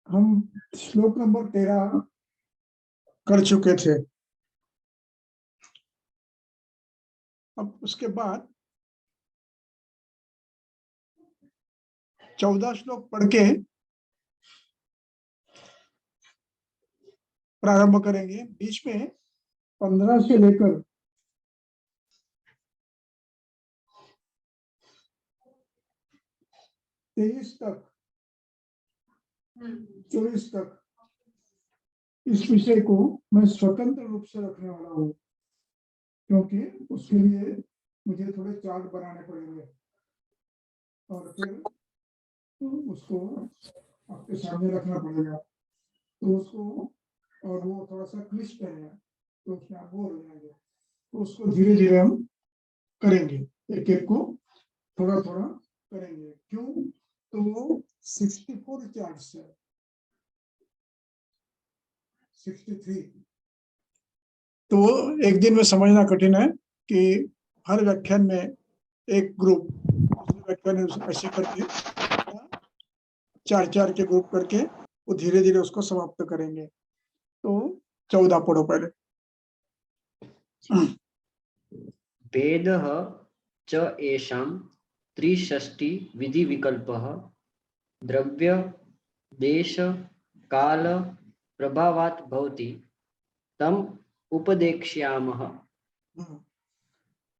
हम श्लोक नंबर 13 कर चुके थे। अब उसके बाद 14 श्लोक पढ़ के प्रारंभ करेंगे। बीच में 15 से लेकर 23 तक 24 तक इस विषय को मैं स्वतंत्र रूप से रखने वाला हूँ, क्योंकि उसके लिए मुझे थोड़े चार्ट बनाने पड़ेंगे और फिर उसको आपके सामने रखना पड़ेगा। तो उसको, और वो थोड़ा सा क्लिष्ट है तो उसमें आप बोर हो जाएंगे, तो उसको धीरे धीरे हम करेंगे, एक एक को थोड़ा थोड़ा करेंगे। क्यों? तो वो 64 चार्ट्स है, 63। तो एक दिन में समझना कठिन है कि हर व्याख्यान में एक ग्रुप, दूसरे व्याख्यान में ऐसे करके 4-4 के ग्रुप करके वो धीरे धीरे उसको समाप्त करेंगे। तो 14 पढ़ो पहले। भेदः च येषां त्रिषष्टि विधि विकल्पः द्रव्य देश काल प्रभावात् भवति तम उपदेक्ष्यामः।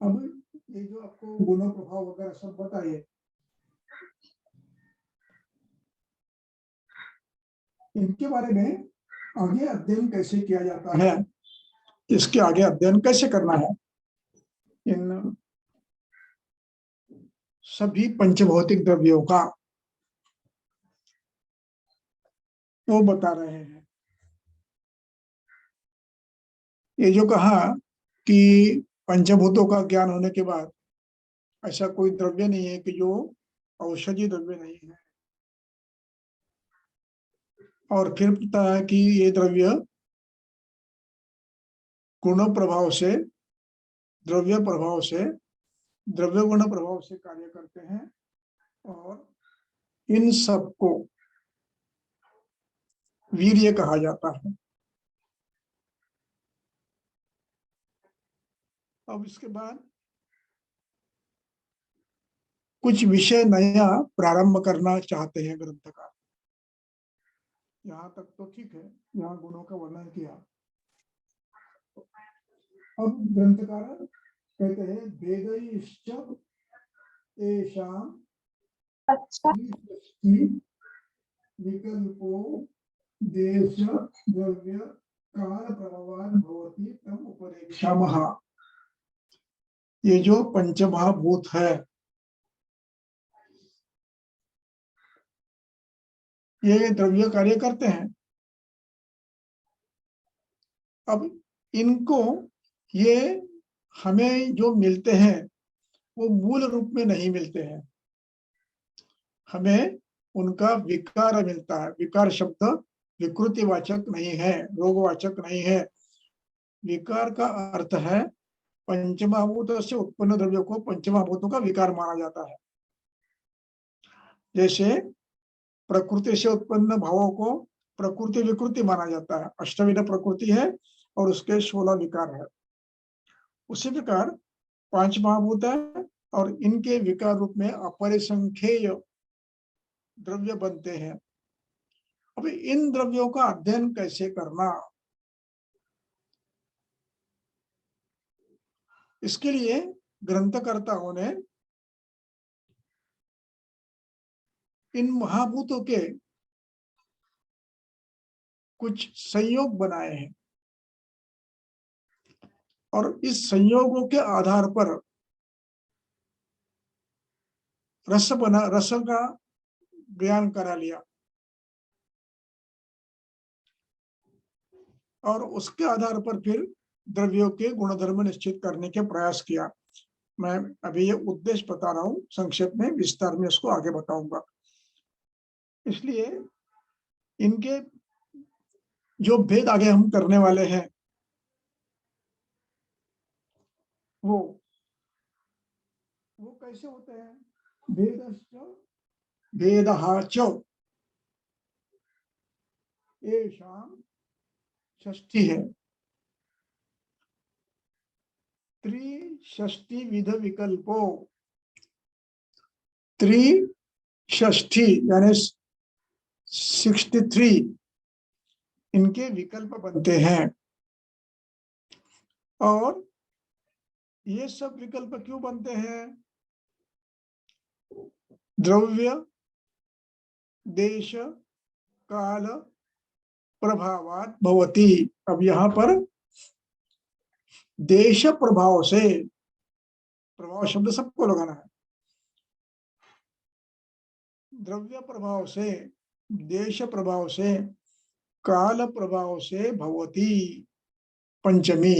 अब ये जो आपको गुण प्रभाव वगैरह सब बताइए, इनके बारे में आगे अध्ययन कैसे किया जाता है, इसके आगे अध्ययन कैसे करना है, इन सभी पंचभौतिक द्रव्यों का वो बता रहे हैं। ये जो कहा कि पंचभूतों का ज्ञान होने के बाद ऐसा कोई द्रव्य नहीं है कि जो औषधि द्रव्य नहीं है, और फिर पता है कि ये द्रव्य गुण प्रभाव से, द्रव्य प्रभाव से, द्रव्य गुण प्रभाव से कार्य करते हैं, और इन सबको वीर्य कहा जाता है। अब इसके बाद कुछ विषय नया प्रारंभ करना चाहते हैं ग्रंथकार। यहाँ तक तो ठीक है, यहाँ गुणों का वर्णन किया। अब ग्रंथकार कहते हैं वेदैश्च येषां विकल्पो देश द्रव्य काल प्रभावान् भवति तम उपदेक्ष्यामः। ये जो पंचमहाभूत है, ये द्रव्य कार्य करते हैं। अब इनको, ये हमें जो मिलते हैं वो मूल रूप में नहीं मिलते हैं, हमें उनका विकार मिलता है। विकार शब्द विकृतिवाचक नहीं है, रोगवाचक नहीं है। विकार का अर्थ है पंचमहाभूत से उत्पन्न द्रव्यों को पंचमहाभूतों का विकार माना जाता है। जैसे प्रकृति से उत्पन्न भावों को प्रकृति विकृति माना जाता है, अष्टविध प्रकृति है और उसके 16 विकार है। उसी प्रकार 5 महाभूत है और इनके विकार रूप में अपरिसंख्येय द्रव्य बनते हैं। अब इन द्रव्यों का अध्ययन कैसे करना, इसके लिए ग्रंथकर्ताओं ने इन महाभूतों के कुछ संयोग बनाए हैं, और इस संयोगों के आधार पर रस का ज्ञान करा लिया, और उसके आधार पर फिर द्रव्यों के गुणधर्म निश्चित करने के प्रयास किया। मैं अभी ये उद्देश्य बता रहा हूं, संक्षेप में, विस्तार में इसको आगे बताऊंगा। इसलिए इनके जो भेद आगे हम करने वाले हैं वो कैसे होते हैं। भेदश्च भेदः च, येषाम षष्ठी है, त्रिषष्टि विध विकल्पो, त्रिषष्टि यानी 63 इनके विकल्प बनते हैं। और ये सब विकल्प क्यों बनते हैं? द्रव्य, देश, काल, प्रभावात भवति। अब यहाँ पर देश प्रभाव से, प्रभाव शब्द सबको लगाना है, द्रव्य प्रभाव से, देश प्रभाव से, काल प्रभाव से भवति पंचमी,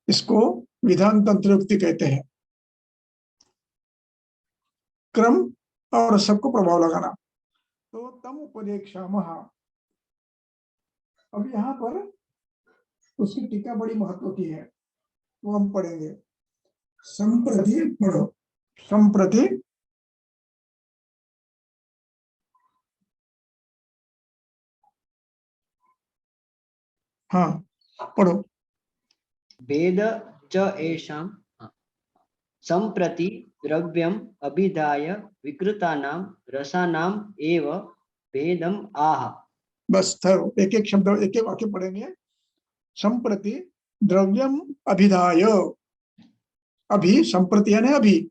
इसको विधान तंत्रोक्ति कहते हैं। क्रम और सबको प्रभाव लगाना। तो तम उपदेक्षामः, अब यहाँ पर उसकी टीका बड़ी महत्व की है, वो हम पढ़ेंगे। संप्रति पढ़ो, संप्रति हाँ पढ़ो। भेद च एषां सम्प्रति द्रव्यम् अभिधाय विकृतानां रसानाम् एव भेदम् आह। बस ठहरो, एक एक शब्द एक एक वाक्य पढ़ेंगे। संप्रति द्रव्यम अभिधाय, अभी संप्रति यानी अभी,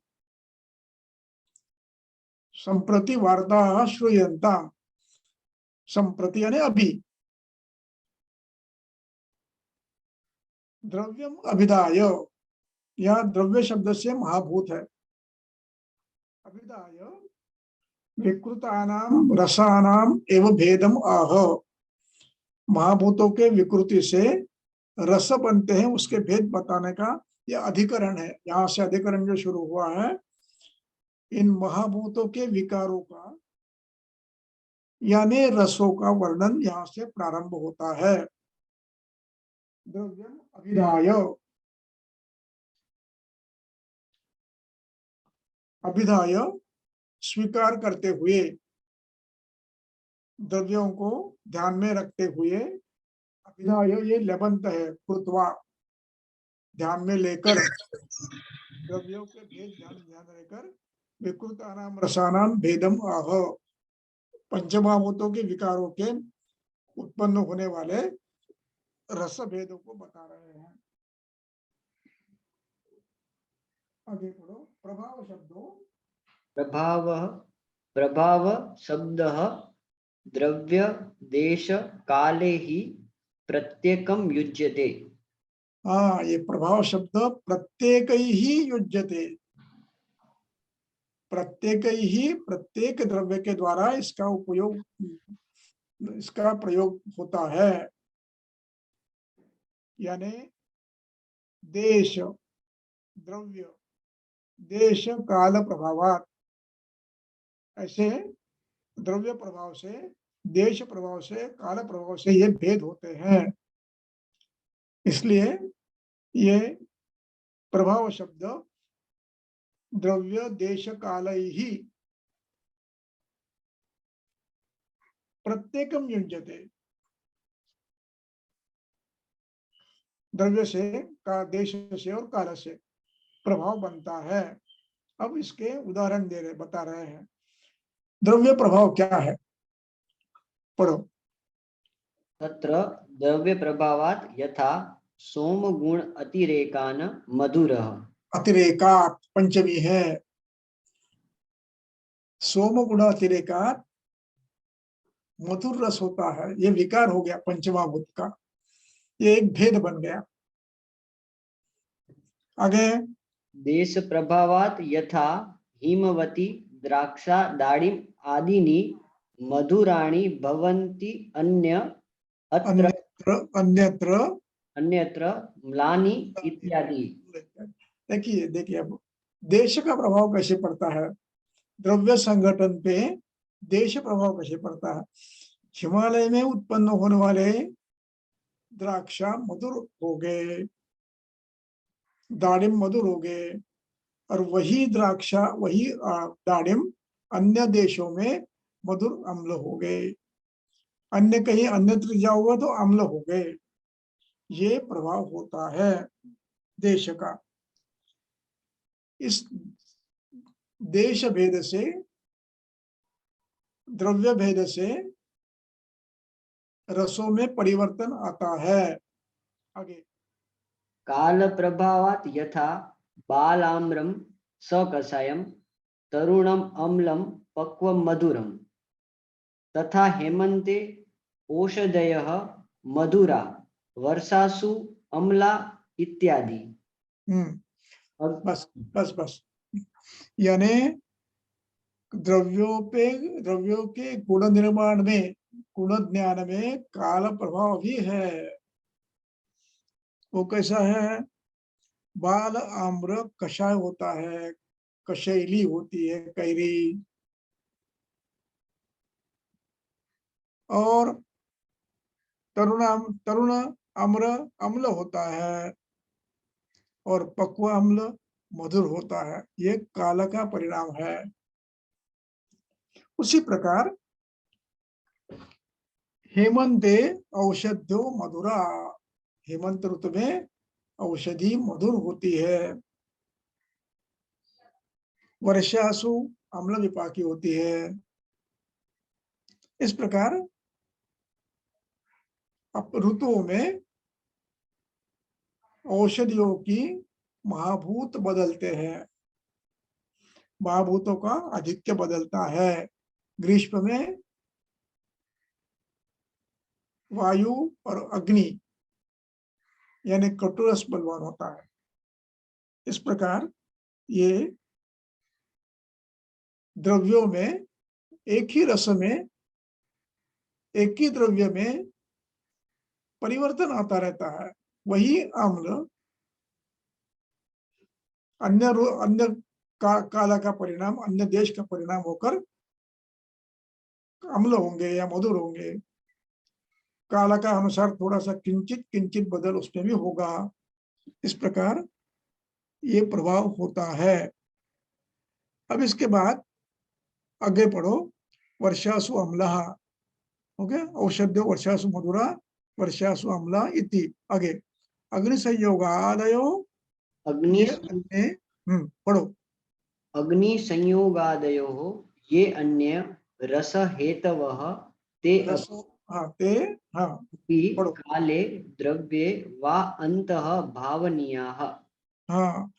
संप्रति वार्ता श्रूयन्ता, संप्रति यानी अभी, द्रव्यम अभिधाय, यह द्रव्य शब्द से महाभूत है। अभिधाय विकृतानाम रसानाम एवं भेदम आह, महाभूतों के विकृति से रस बनते हैं, उसके भेद बताने का यह अधिकरण है। यहाँ से अधिकरण जो शुरू हुआ है, इन महाभूतों के विकारों का यानी रसों का वर्णन यहाँ से प्रारंभ होता है। द्रव्यम अभिधाय, अभिधाय स्वीकार करते हुए, द्रव्यों को ध्यान में रखते हुए, अभिधाय ये लबंत है, कृत्वा ध्यान में लेकर, द्रव्यों के भेद ध्यान लेकर, विकृतानाम रसानाम भेदम आह, पंचमहाभूतों के विकारों के उत्पन्न होने वाले रस भेदों को बता रहे हैं। आगे पढ़ो। प्रभाव शब्दों, प्रभाव शब्दः द्रव्य देश काले ही प्रत्येकम युज्यते। हाँ, ये प्रभाव शब्द प्रत्येक ही युज्यते, प्रत्येक ही, प्रत्येक द्रव्य के द्वारा इसका उपयोग, इसका प्रयोग होता है। यानी देश, द्रव्य, देश काल प्रभावात, ऐसे द्रव्य प्रभाव से, देश प्रभाव से, काल प्रभाव से ये भेद होते हैं। इसलिए ये प्रभाव शब्द द्रव्य देश काल ही प्रत्येकम युज्यते, द्रव्य से, का देश से और काल से प्रभाव बनता है। अब इसके उदाहरण दे रहे, बता रहे हैं। द्रव्य प्रभाव क्या है, पढ़ो। तत्र द्रव्य प्रभावात् यथा सोम गुण अतिरेकान मधुरः। अतिरेकात पंचमी है, सोम गुण अतिरेकात मधुर रस होता है, ये विकार हो गया पंचमाभूत का, ये एक भेद बन गया। आगे देश प्रभावात् यथा हिमवती द्राक्षा दाड़िम आदीनि मधुराणि भवन्ति अत्र अन्यत्र अन्यत्र अन्यत्र म्लानि इत्यादि। देखिए देखिए, अब देश का प्रभाव कैसे पड़ता है, द्रव्य संगठन पे देश प्रभाव कैसे पड़ता है। हिमालय में उत्पन्न होने वाले द्राक्षा मधुर हो गए, दाड़िम मधुर हो गए, और वही द्राक्षा, वही दाड़िम अन्य देशों में मधुर अम्ल हो गए। अन्य कहीं अन्यत्र जाओगे तो अम्ल हो गए। ये प्रभाव होता है देश का। इस देश भेद से, द्रव्य भेद से रसों में परिवर्तन आता है। आगे काल प्रभावात यथा बालाम्रम सकषायम तरुणम अम्लम पक्वम मधुरम तथा हेमंते औषधयः मधुरा वर्षासु अम्ला इत्यादि। बस बस बस, यानी द्रव्यों के गुण निर्माण में, गुण ज्ञान में काल प्रभाव भी है। वो कैसा है? बाल आम्र कषाय होता है, कशैली होती है, कैरी, और तरुण अम्र अम्ल होता है, और पक्व अम्ल मधुर होता है। ये काल का परिणाम है। उसी प्रकार हेमंते औषध्यो मधुरा, हेमंत ऋतु में औषधि मधुर होती है। वर्षासु अम्ल विपाकी होती है। इस प्रकार अब ऋतुओं में औषधियों की महाभूत बदलते हैं, महाभूतों का आधिक्य बदलता है। ग्रीष्म में वायु और अग्नि यानी कटुरस बलवान होता है। इस प्रकार ये द्रव्यों में, एक ही रस में, एक ही द्रव्य में परिवर्तन आता रहता है। वही अम्ल अन्य काला का परिणाम, अन्य देश का परिणाम होकर अम्ल होंगे या मधुर होंगे। काला का अनुसार थोड़ा सा किंचित किंचित बदल उसमें भी होगा। इस प्रकार ये प्रभाव होता है। अब इसके बाद आगे पढ़ो। वर्षासु अम्लः, हो गया। औषध्यो वर्षासु मधुरा वर्षासु अम्ला इति। आगे अग्नि संयोगादयो, अग्नि ये अन्य, पढ़ो। अग्नि संयोगादयोः ये अन्य रस हेतवः ते रस, हाँ ते, हाँ अपि पढ़ो। काले द्रव्ये वा अन्तः भावनीयाः। हाँ,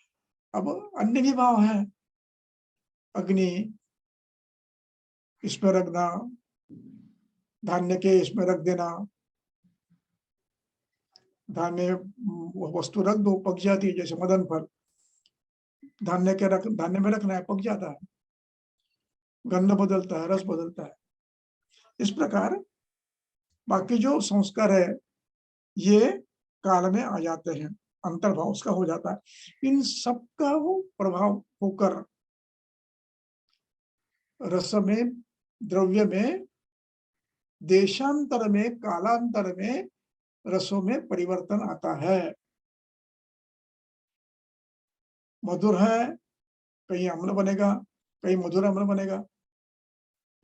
अब अन्य भी भाव है। अग्नि इसमें रखना, धान्य के इसमें रख देना, धान्य वस्तु रख दो, पक जाती है। जैसे मदन फल, धान्य में रखना है, पक जाता है, गंध बदलता है, रस बदलता है। इस प्रकार बाकी जो संस्कार है ये काल में आ जाते हैं, अंतर्भाव उसका हो जाता है। इन सबका वो प्रभाव होकर रस में, द्रव्य में, देशांतर में, कालांतर में रसों में परिवर्तन आता है। मधुर है, कहीं अम्ल बनेगा, कहीं मधुर अम्ल बनेगा,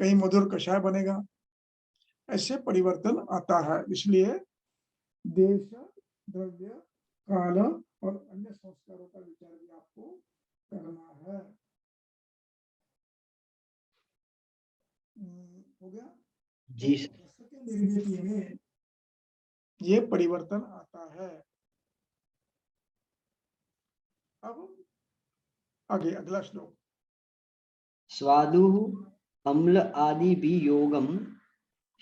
कहीं मधुर कषाय बनेगा। ऐसे परिवर्तन आता है। इसलिए देश, द्रव्य, काल और अन्य संस्कारों का विचार भी आपको करना है। हो गया। जी तो सर। रस के निर्मिति में ये परिवर्तन आता है। अब आगे अगला श्लोक। स्वादुः अम्ल आदि भी योगम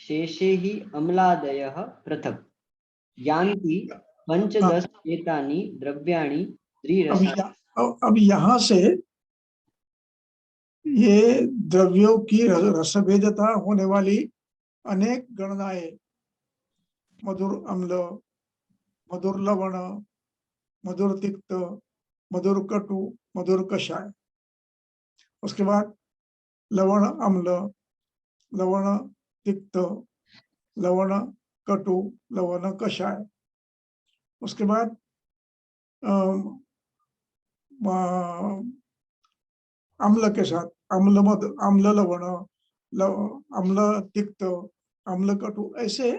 शेषे ही अम्लादयः पृथक् यान्ति हाँ, पंचदश एतानि द्रव्याणि अब त्रिरसायन। अब यहाँ से ये द्रव्यों की रसभेदता होने वाली अनेक गणनाएं, मधुर अम्ल, मधुर लवण, मधुर तिक्त, मधुर कटु, मधुर कषाय, उसके बाद लवण अम्ल, लवण तिक्त, लवण कटु, लवण कषाय, उसके बाद अम्ल के साथ अम्ल लवण, अम्ल तिक्त, अम्ल कटु, ऐसे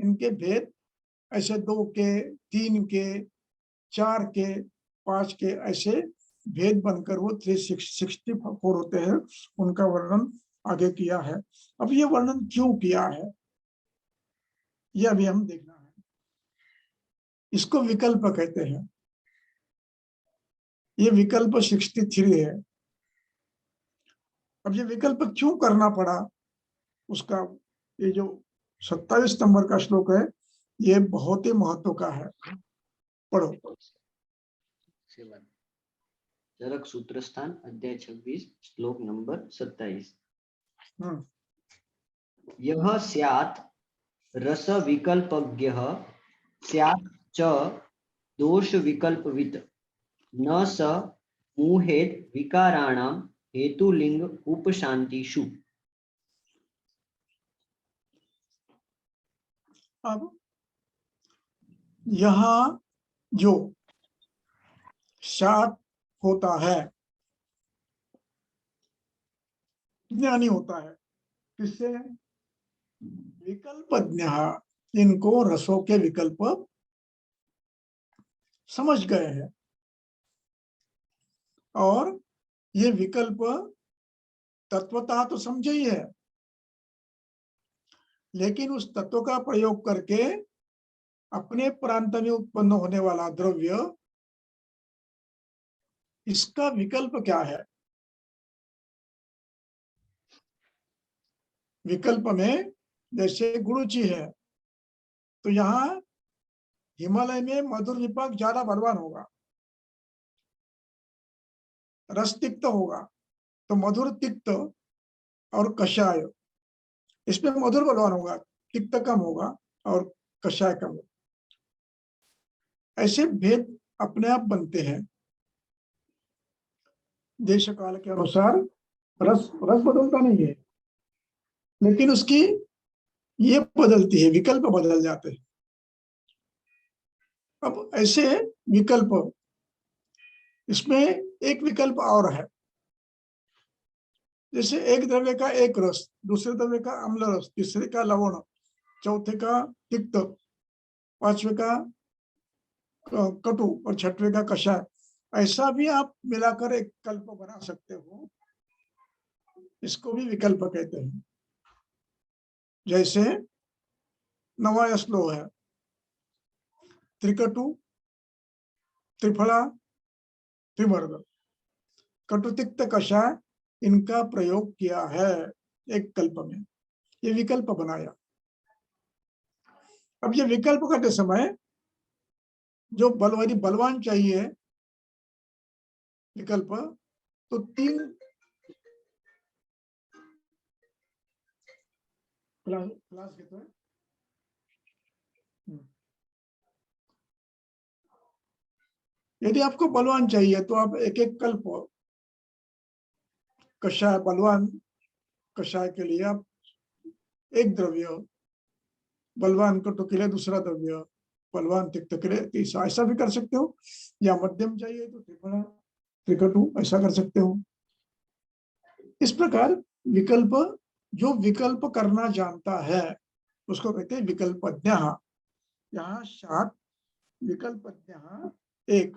इनके भेद ऐसे 2 के, 3 के, 4 के, 5 के ऐसे भेद बनकर वो 364 होते हैं। उनका वर्णन आगे किया है। अब ये वर्णन क्यों किया है, ये अभी हम देखना है। इसको विकल्प कहते हैं। ये विकल्प 63 है। अब ये विकल्प क्यों करना पड़ा, उसका ये जो 27 नंबर का श्लोक है, ये बहुत ही महत्व का है। पढ़ो। चरक सूत्रस्थान अध्याय 26 श्लोक नंबर 27। यह स्यात् रस विकल्पज्ञः स्यात् च दोष विकल्पवित् न स मुहेत् विकाराणां हेतुलिंग उपशांतिषु। अब यहाँ जो सात होता है, ज्ञानी होता है, किससे? विकल्पज्ञ, इनको रसों के विकल्प समझ गए हैं और ये विकल्प तत्वतः तो समझे ही है, लेकिन उस तत्व का प्रयोग करके अपने प्रांत में उत्पन्न होने वाला द्रव्य, इसका विकल्प क्या है? विकल्प में जैसे गुरुचि है, तो यहाँ हिमालय में मधुर विपाक ज्यादा बलवान होगा, रस तिक्त होगा, तो मधुर तिक्त और कषाय, इसमें मधुर बलवान होगा, तिक्त कम होगा और कषाय कम होगा। ऐसे भेद अपने आप बनते हैं। देश काल के अनुसार रस रस बदलता नहीं है, लेकिन उसकी ये बदलती है, विकल्प बदल जाते हैं। अब ऐसे विकल्प, इसमें एक विकल्प और है। जैसे एक द्रव्य का एक रस, दूसरे द्रव्य का अम्ल रस, तीसरे का लवण, चौथे का तिक्त, पांचवे का कटु और छठवें का कषाय, ऐसा भी आप मिलाकर एक कल्प बना सकते हो। इसको भी विकल्प कहते हैं। जैसे नवाया श्लोक है, त्रिकटु, त्रिफला, त्रिवर्ग, कटुतिक्त कषाय, इनका प्रयोग किया है एक कल्प में, ये विकल्प बनाया। अब ये विकल्प करते समय जो बलवान चाहिए विकल्प, तो 3 क्लास घेतोय। यदि आपको बलवान चाहिए तो आप एक एक कल्प, कषाय बलवान कषाय के लिए आप एक द्रव्य, बलवान कटु के लिए दूसरा द्रव्य, बलवान तिक्त के लिए तीसरा, ऐसा भी कर सकते हो। या मध्यम चाहिए तो त्रिफला त्रिकटु, ऐसा कर सकते हो। इस प्रकार विकल्प, जो विकल्प करना जानता है उसको कहते हैं विकल्पज्ञ। यहाँ 7 विकल्पज्ञ एक।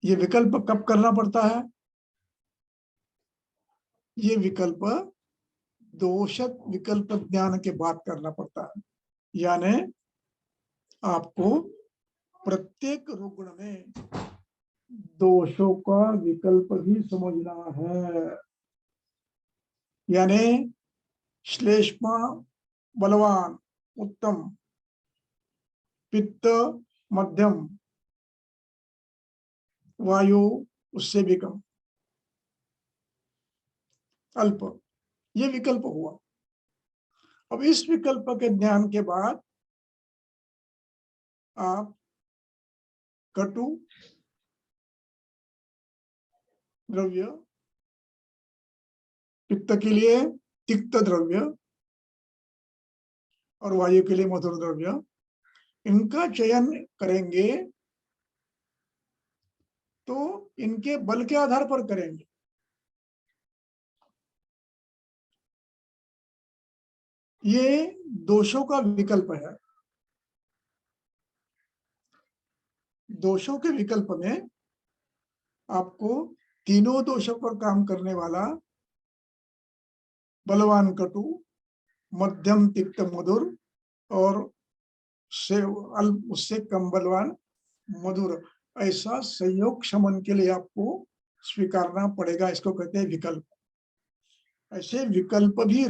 ये विकल्प कब करना पड़ता है? ये विकल्प दोषक विकल्प ज्ञान के बाद करना पड़ता है। यानी आपको प्रत्येक रुग्ण में दोषों का विकल्प भी समझना है। यानी श्लेष्मा बलवान उत्तम, पित्त मध्यम, वायु उससे भी कम, अल्प, ये विकल्प हुआ। अब इस विकल्प के ज्ञान के बाद आप कटु द्रव्य, पित्त के लिए तिक्त द्रव्य और वायु के लिए मधुर द्रव्य, इनका चयन करेंगे तो इनके बल के आधार पर करेंगे। ये दोषों का विकल्प है। दोषों के विकल्प में आपको तीनों दोषों पर काम करने वाला बलवान कटु, मध्यम तिक्त मधुर और से उससे कम बलवान मधुर, ऐसा संयोग शमन के लिए आपको स्वीकारना पड़ेगा। इसको कहते हैं विकल्प। ऐसे विकल्प भी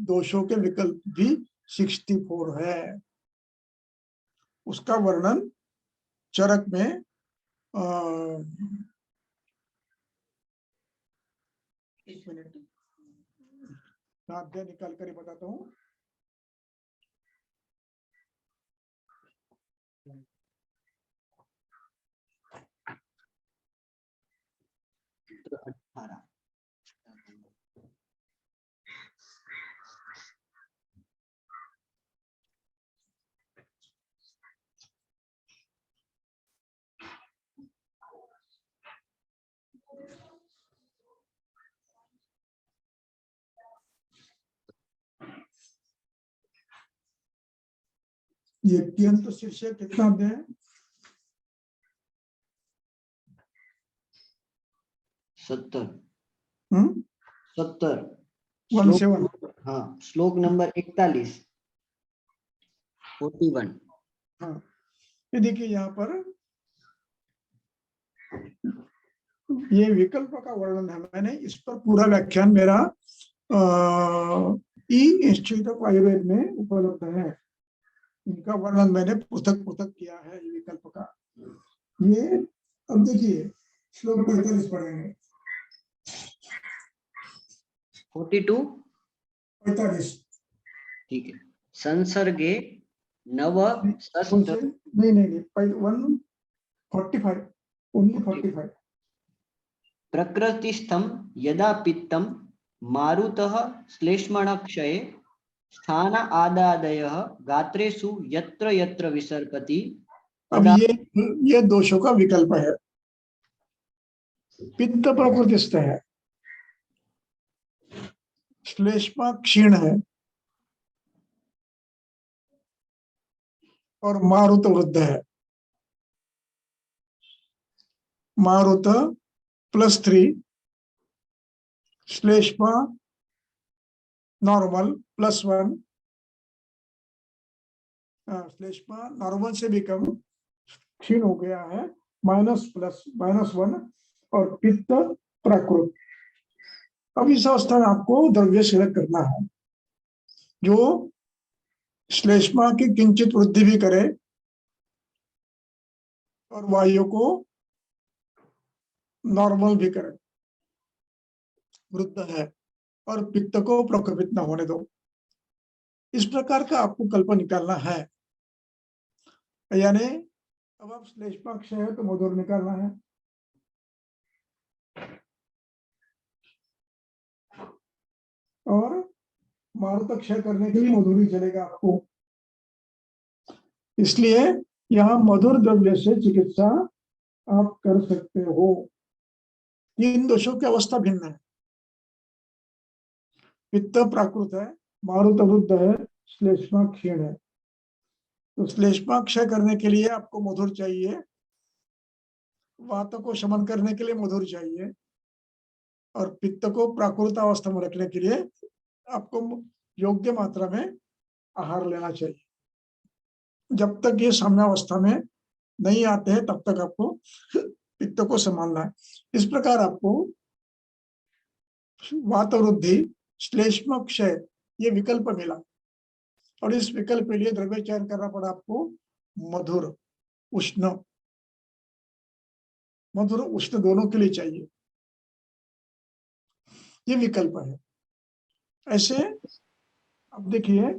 दोषों के विकल्प भी 64 है। उसका वर्णन चरक में एक मिनट अध्याय निकाल कर बताता हूँ। सूत्र 18 ये अत्यंत शीर्षक कितना अध्याय है? 70 17 श्लोक, हाँ, श्लोक नंबर 41 41। हाँ, ये देखिए यहाँ पर ये विकल्प का वर्णन है। मैंने इस पर पूरा व्याख्यान मेरा इंस्टीट्यूट ऑफ आयुर्वेद में उपलब्ध है। इनका वर्णन मैंने पृथक पृथक किया है ये विकल्प का। ये अब देखिए श्लोक 45 पढ़ेंगे। 42 45 ठीक है। संसर्गे नव शस्त्र नहीं 145 ओनली 45। प्रकृतिस्थं यदा पित्तं मारुतः श्लेष्मणक्षये स्थान आदादयः गात्रेषु यत्र यत्र विसर्पति। अब ये दोषों का विकल्प है। पित्त प्रकृतिस्थ है, श्लेष्मा क्षीण है और मारुत वृद्ध है। मारुत +3, श्लेष्मा नॉर्मल +1, श्लेष्मा नॉर्मल से भी कम क्षीण हो गया है -1 और पित्त प्राकृत। अब इस अवस्था में आपको द्रव्य सेवन करना है जो श्लेष्मा की किंचित वृद्धि भी करे और वायु को नॉर्मल भी करे, वृद्ध है, और पित्त को प्रकोपित न होने दो। इस प्रकार का आपको कल्प निकालना है। यानी अब आप श्लेष्मा क्षय है तो मधुर निकालना है, और मारुत क्षय करने के लिए मधुर ही चलेगा आपको। इसलिए यहाँ मधुर द्रव्य से चिकित्सा आप कर सकते हो। तीन दोषों की अवस्था भिन्न है। पित्त प्राकृत है, मारुत वृद्ध है, श्लेष्मा क्षीण है। तो श्लेष्मा क्षय करने के लिए आपको मधुर चाहिए, वात को शमन करने के लिए मधुर चाहिए, और पित्त को प्राकृत अवस्था में रखने के लिए आपको योग्य मात्रा में आहार लेना चाहिए। जब तक ये साम्यावस्था में नहीं आते हैं तब तक आपको पित्त को संभालना है। इस प्रकार आपको वात वृद्धि, श्लेष्म क्षय ये विकल्प मिला, और इस विकल्प के लिए द्रव्य चयन करना पड़ा आपको मधुर उष्ण। मधुर उष्ण दोनों के लिए चाहिए, ये विकल्प है। ऐसे अब देखिए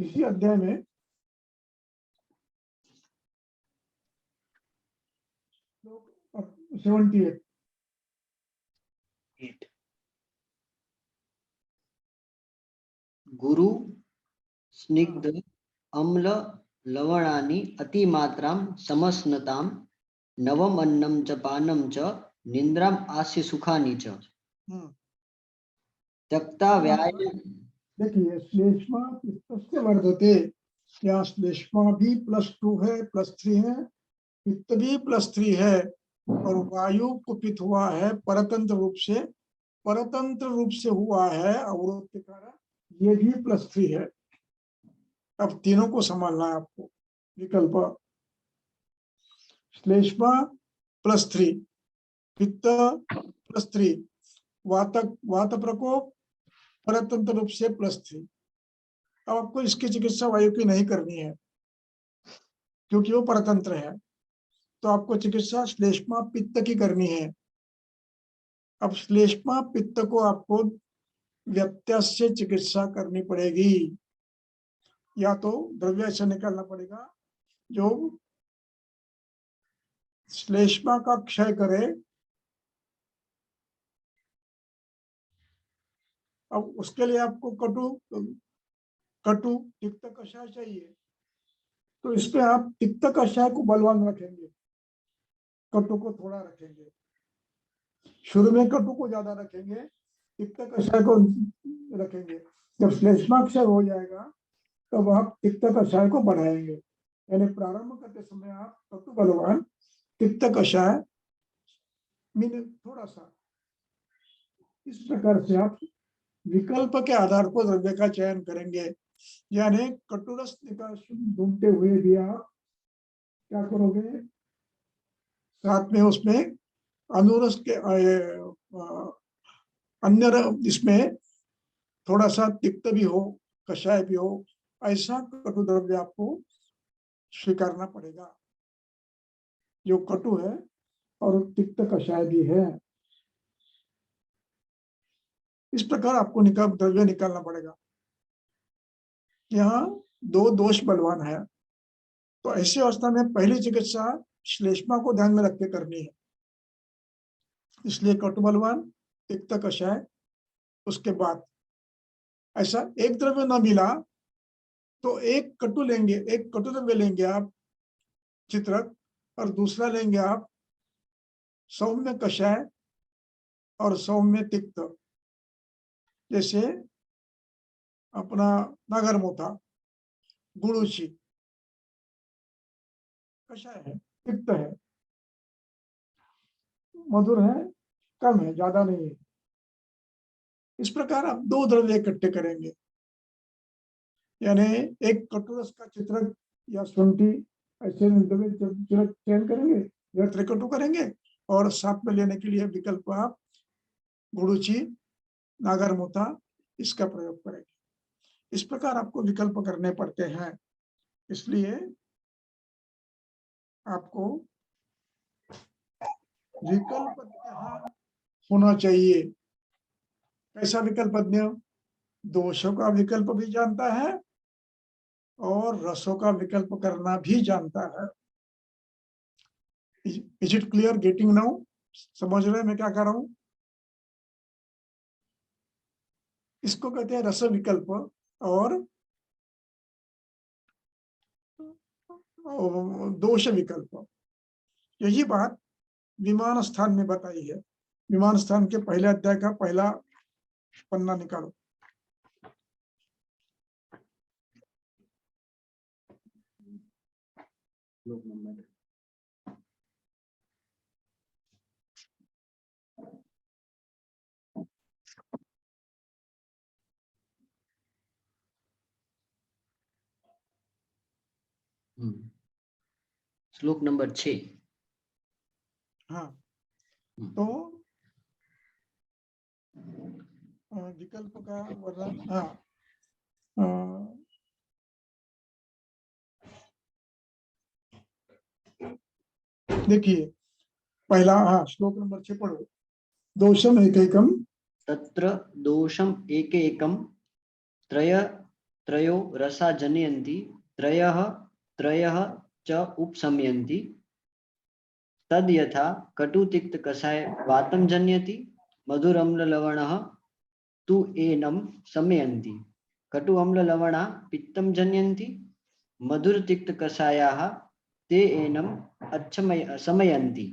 इसी अध्याय में श्लोक 78 गुरु स्निग्ध अम्ल लवणानि अतिमात्रां समस्नतां नवम अन्नं च पानं च निद्राम आस्य सुखानि च त्यक्ता व्यायाम देखिए श्लेष्मा पित्तस्य वर्धते, यहाँ श्लेष्मा भी +2 है, +3 है, पित्त भी +3 है, और वायु कुपित हुआ है परतंत्र रूप से, परतंत्र रूप से हुआ है अवरोध के कारण, ये भी +3 है। अब तीनों को संभालना है आपको। विकल्प श्लेष्मा +3, पित्त +3, वात प्रकोप परतंत्र रूप से +3। अब आपको इसकी चिकित्सा वायु की नहीं करनी है क्योंकि वो परतंत्र है, तो आपको चिकित्सा श्लेष्मा पित्त की करनी है। अब श्लेष्मा पित्त को आपको व्यत्यास से चिकित्सा करनी पड़ेगी, या तो द्रव्य ऐसे निकालना पड़ेगा जो श्लेष्मा का क्षय करे। अब उसके लिए आपको कटु तिक्त कषाय चाहिए, तो इस पे आप तिक्त कषाय को बलवान रखेंगे, कटु को थोड़ा रखेंगे। शुरू में कटु को ज्यादा रखेंगे, तिक्त कषाय को रखेंगे। जब श्लेष्मा क्षय हो जाएगा तब आप तिक्त कषाय को बढ़ाएंगे, यानी प्रारंभ करते समय आप कटु बलवान, तिक्त कषाय मीन थोड़ा सा। इस प्रकार से आप विकल्प के आधार पर द्रव्य का चयन करेंगे, यानी कटुरस ढूंढते हुए भी आप क्या करोगे, साथ में उसमें अनुरस के अन्य इसमें थोड़ा सा तिक्त भी हो, कषाय भी हो, ऐसा कटु द्रव्य आपको स्वीकारना पड़ेगा जो कटु है और तिक्त कषाय भी है। इस प्रकार आपको द्रव्य निकालना पड़ेगा। यहाँ 2 दोष बलवान है, तो ऐसी अवस्था में पहली चिकित्सा श्लेष्मा को ध्यान में रख के करनी है, इसलिए कटु बलवान तिक्त कषाय। उसके बाद ऐसा एक द्रव्य न मिला तो एक कटु लेंगे, एक कटु द्रव्य लेंगे आप चित्रक, और दूसरा लेंगे आप सौम्य कषाय और सौम्य तिक्त, जैसे अपना नागरमोथा, गुड़ूची कषाय है, तिक्त है, मधुर है, कम है, ज्यादा नहीं है। इस प्रकार आप 2 द्रव्य इकट्ठे करेंगे, यानी एक कटुरस का चित्रक या शुंठी ऐसे द्रव्य चयन करेंगे या त्रिकटु करेंगे, और साथ में लेने के लिए विकल्प आप गुड़ूची, नागरमोथा इसका प्रयोग करेंगे। इस प्रकार आपको विकल्प करने पड़ते हैं, इसलिए आपको विकल्प होना चाहिए। कैसा विकल्पज्ञ? दोषों का विकल्प भी जानता है और रसों का विकल्प करना भी जानता है। Is it clear, getting now? समझ रहे हैं मैं क्या कर रहा हूं? इसको कहते हैं रस विकल्प और दोष विकल्प। यही बात विमान स्थान में बताई है। विमान स्थान के पहले अध्याय का पहला पन्ना निकालो। श्लोक नंबर श्लोक नंबर 6। हाँ, तो विकल्प का वर्णन, हाँ, देखिए पहला, हाँ श्लोक नंबर 6 पढ़ो। दोषम एकैकम तत्र दोषम एकैकम त्रयो रसा जनयन्ति त्रयः च उपशमयन्ति तद यथा कटु तिक्त कषाय वातं जनयति मधुरम्ल लवणः तु एनं शमयन्ति कटु अम्ल लवणा पित्तं जनयन्ति मधुर तिक्त कषायाः ते एनं शमयन्ति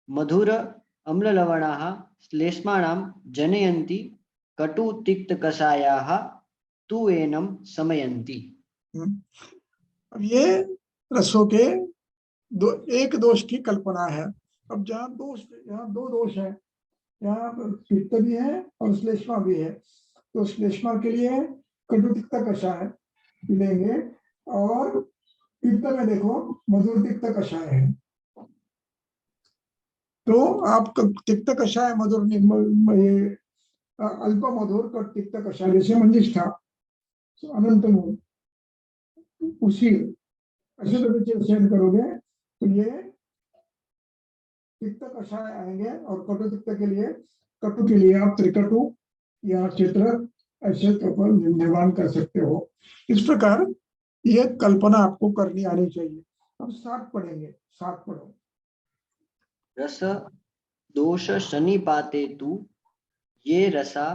मधुर अम्ल लवणाः श्लेष्माणां जनयन्ति कटु तिक्त कषायाः तु एनम समयन्ति। अब ये रसों के एक दोष की कल्पना है। अब जहाँ दो दोष है, यहाँ पित्त भी है और श्लेष्मा भी है, तो श्लेष्मा के लिए कटु तिक्त कषाय लेंगे, और पित्त में देखो मधुर तिक्त कषाय है। तो आप तिक्त कषाय मधुर अल्प मधुर तिक्त कषाय, जैसे मंजिष्ठा, अनंत मूल, उसी अच्छे तरीके से चयन करोगे तो ये तिक्त कषाय आएंगे। और कटु तिक्त के लिए आप त्रिकटु या चित्र ऐसे पर निर्माण कर सकते हो। इस प्रकार ये कल्पना आपको करनी आनी चाहिए। अब 7 पढ़ेंगे, 7 पढ़ो। रस दोष सन्निपाते तु ये रसा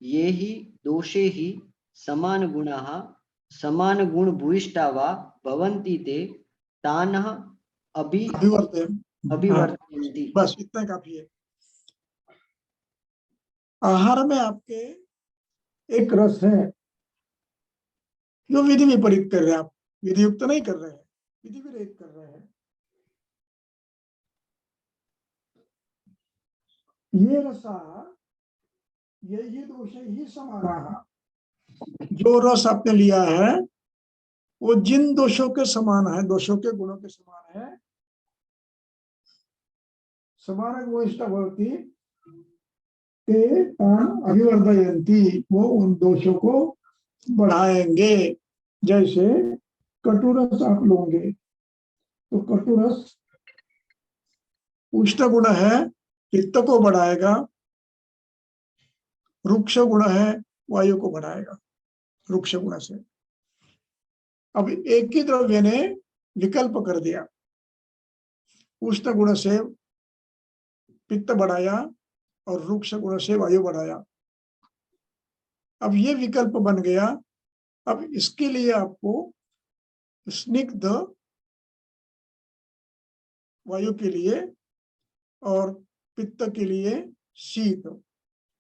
ये ही दोषे ही समान गुणाः समान गुण भूयिष्ठा वा भवन्ति ते तानः अभिवर्तयन्ति। बस इतना काफी है। आहार में आपके एक रस है जो विधि विपरीत कर रहे हैं, आप विधि युक्त नहीं कर रहे हैं, विधि विपरीत कर रहे हैं। ये रसा यही दोष ही समाना, जो रस आपने लिया है वो जिन दोषों के समान है, दोषों के गुणों के समान है, समान गुणिष्ठा भवति ते तान अभिवर्धयन्ति, वो उन दोषों को बढ़ाएंगे। जैसे कटुरस आप लोगे तो कटुरस उष्ण गुण है, पित्त को बढ़ाएगा, रुक्ष गुण है, वायु को बढ़ाएगा रुक्ष गुण से। अब एक ही द्रव्य ने विकल्प कर दिया, उष्ण गुण से पित्त बढ़ाया और रुक्ष गुण से वायु बढ़ाया। अब ये विकल्प बन गया। अब इसके लिए आपको स्निग्ध वायु के लिए और पित्त के लिए शीत,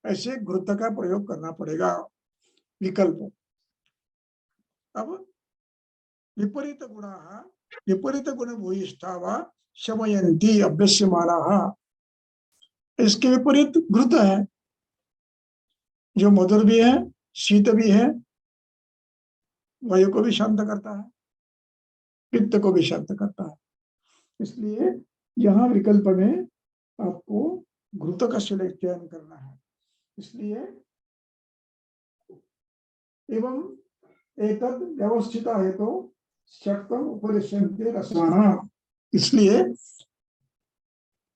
ऐसे घृत का प्रयोग करना पड़ेगा विकल्प। अब विपरीत गुण भूयिष्ठा वा शमयन्ति अभ्यस्यमानाः, इसके विपरीत घृत है जो मधुर भी है, शीत भी है, वायु को भी शांत करता है, पित्त को भी शांत करता है। इसलिए यहाँ विकल्प में आपको घृत का चयन करना है। इसलिए एवं एतद व्यवस्थित है तो शक्तम उपरिष्यन्ते रसाना, इसलिए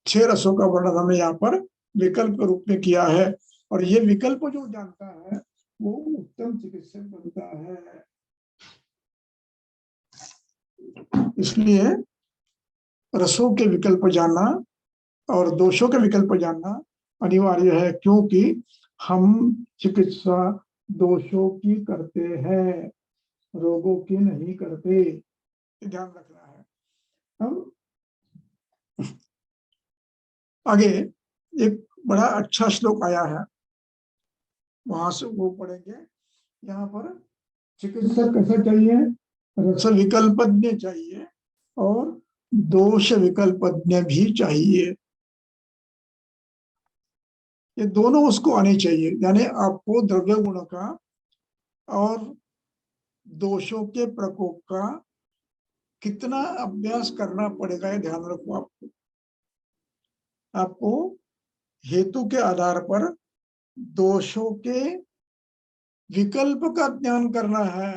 6 रसों का वर्णन हमें यहाँ पर विकल्प रूप में किया है। और ये विकल्प जो जानता है वो उत्तम चिकित्सक बनता है। इसलिए रसों के विकल्प जानना और दोषों के विकल्प जानना अनिवार्य है, क्योंकि हम चिकित्सा दोषों की करते हैं, रोगों की नहीं करते, ध्यान रखना है। अब आगे एक बड़ा अच्छा श्लोक आया है, वहां से वो पढ़ेंगे। यहाँ पर चिकित्सक कैसा चाहिए? रस विकल्पज्ञ चाहिए और दोष विकल्पज्ञ भी चाहिए। ये दोनों उसको आने चाहिए, यानी आपको द्रव्य गुण का और दोषों के प्रकोप का कितना अभ्यास करना पड़ेगा, ये ध्यान रखो। आपको हेतु के आधार पर दोषों के विकल्प का ज्ञान करना है,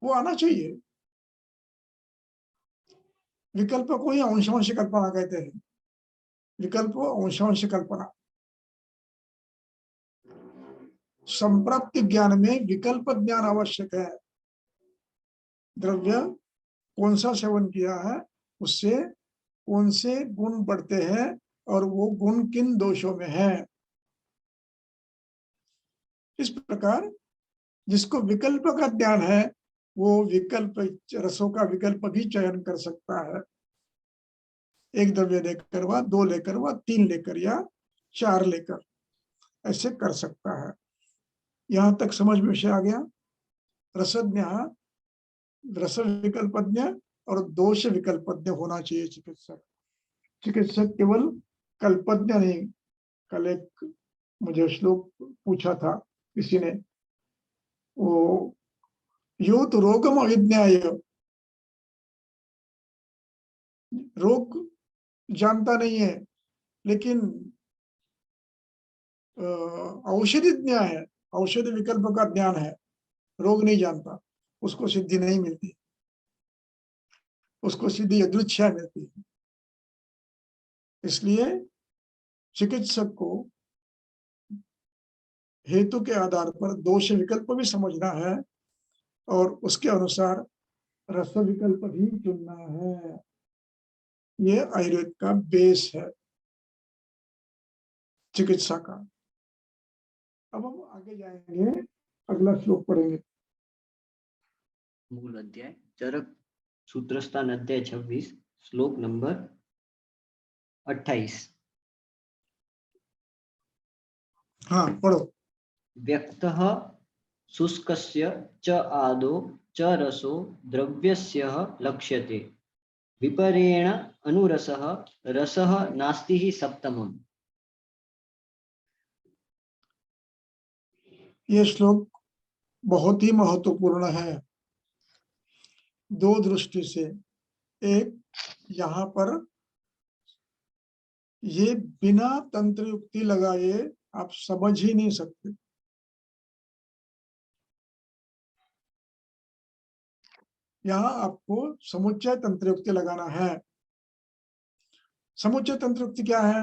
वो आना चाहिए। विकल्प को ही अंशांश कल्पना कहते हैं। विकल्प अंशांश कल्पना, संप्राप्ति ज्ञान में विकल्प ज्ञान आवश्यक है। द्रव्य कौन सा सेवन किया है, उससे कौन से गुण बढ़ते हैं और वो गुण किन दोषों में है। इस प्रकार जिसको विकल्प का ज्ञान है वो विकल्प रसों का विकल्प भी चयन कर सकता है। एक द्रव्य लेकर व 2 लेकर व 3 लेकर या 4 लेकर ऐसे कर सकता है। यहां तक समझ में विषय आ गया। रसज्ञ, रस विकल्पज्ञ और दोष विकल्पज्ञ होना चाहिए चिकित्सक। चिकित्सक केवल कल्पज्ञ नहीं। कल एक मुझे श्लोक पूछा था किसी ने, वो यो तो रोगम अविज्ञाय, रोग जानता नहीं है लेकिन औषधि ज्ञान है, औषधि विकल्प का ज्ञान है, रोग नहीं जानता, उसको सिद्धि नहीं मिलती, उसको सिद्धि यदृच्छा मिलती है। इसलिए चिकित्सक को हेतु के आधार पर दोष विकल्प भी समझना है और उसके अनुसार रस विकल्प भी चुनना है। ये आयुर्वेद का बेस है चिकित्सा का। अब हम आगे जाएंगे, अगला श्लोक पढ़ेंगे। मूल अध्याय चरक सूत्रस्थान अध्याय 26 श्लोक नंबर 28। हाँ पढ़ो। व्यक्तः शुष्कस्य च आदौ च रसो द्रव्यस्य लक्ष्यते, विपरेण अनुरसः रसः नास्ति हि सप्तमम्। ये श्लोक बहुत ही महत्वपूर्ण है दो दृष्टि से। एक, यहाँ पर ये बिना तंत्र युक्ति लगाए आप समझ ही नहीं सकते। यहाँ आपको समुच्चय तंत्र युक्ति लगाना है। समुच्चय तंत्र युक्ति क्या है?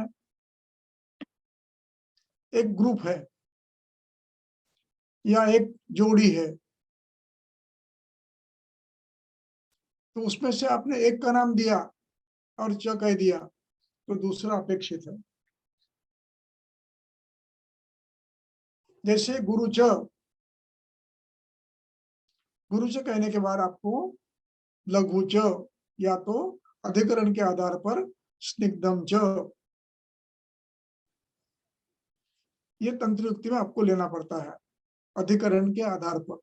एक ग्रुप है या एक जोड़ी है, तो उसमें से आपने एक का नाम दिया और च कह दिया तो दूसरा अपेक्षित है। जैसे गुरुच, गुरुच कहने के बाद आपको लघुच या तो अधिकरण के आधार पर स्निग्धम च, ये तंत्र युक्ति में आपको लेना पड़ता है अधिकरण के आधार पर।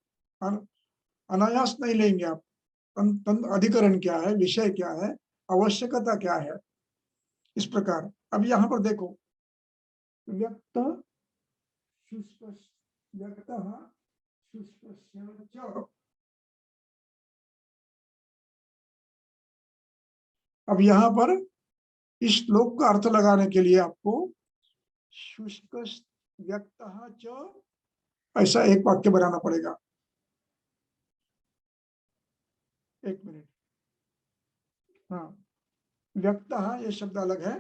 अनायास नहीं लेंगे आप। अधिकरण क्या है, विषय क्या है, आवश्यकता क्या है, इस प्रकार। अब यहां पर देखो, व्यक्त शुष्क, व्यक्त शुष्क। अब यहां पर इस श्लोक का अर्थ लगाने के लिए आपको शुष्क व्यक्त च ऐसा एक वाक्य बनाना पड़ेगा। एक मिनट। हाँ, व्यक्त, ये शब्द अलग है,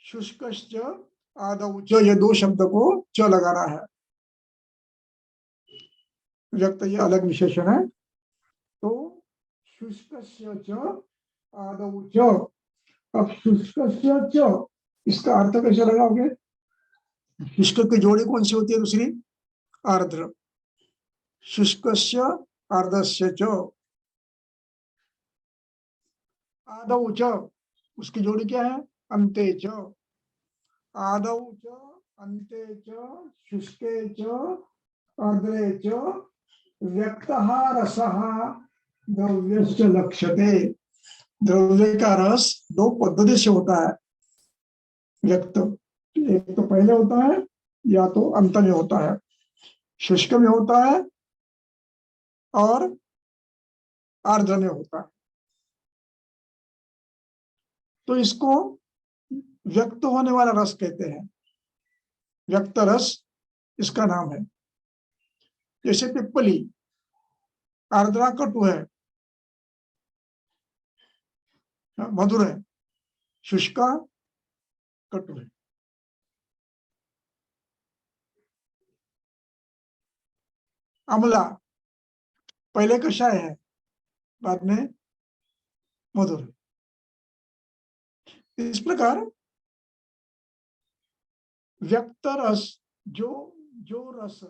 शुष्क आदौ च, ये दो शब्द को च लगाना है। व्यक्त ये अलग विशेषण है। तो शुष्क आदौ च, अब शुष्क च इसका अर्थ कैसे लगाओगे? शुष्क की जोड़ी कौन सी होती है? दूसरी आर्द्र। शुष्क आर्द्रस्य च, आदौ च उसकी जोड़ी क्या है? अन्ते च। आदौ च अन्ते च शुष्के च आर्द्रे च व्यक्तः रसः द्रव्यस्य लक्ष्यते। द्रव्य का रस दो पद्धति से होता है व्यक्त। एक तो पहले होता है या तो अंत में होता है, शुष्क में होता है और आर्द्र में होता है। तो इसको व्यक्त होने वाला रस कहते हैं, व्यक्त रस इसका नाम है। जैसे पिप्पली आर्द्रा कटु है, मधुर है, शुष्का कटु है। अमला पहले कषाय है, बाद में मधुर है। इस प्रकार व्यक्त रस, जो जो रस,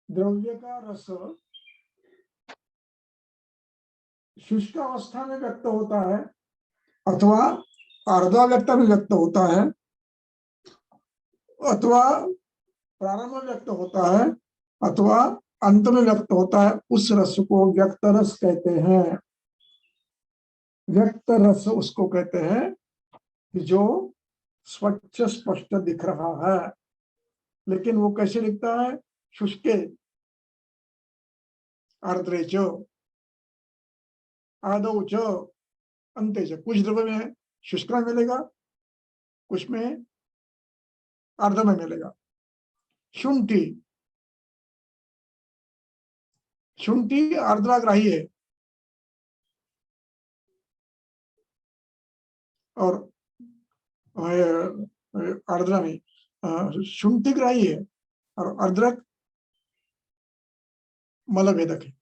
द्रव्य का रस शुष्क अवस्था में व्यक्त होता है अथवा आर्द्रा व्यक्त में व्यक्त होता है अथवा प्रारंभ में व्यक्त होता है, अथवा अंत में व्यक्त होता है, उस रस को व्यक्त रस कहते हैं। व्यक्त रस उसको कहते हैं कि जो स्वच्छ स्पष्ट दिख रहा है, लेकिन वो कैसे दिखता है? शुष्के, आर्द्रे च, आदौ च, अंते च। कुछ द्रव्य में शुष्क में मिलेगा, कुछ में आर्द्र में मिलेगा। शुंठी, शुंठी आर्द्राग्राही है, और आर्द्रा में शुंठी ग्राही है, और अर्द्रक मलभेदक है।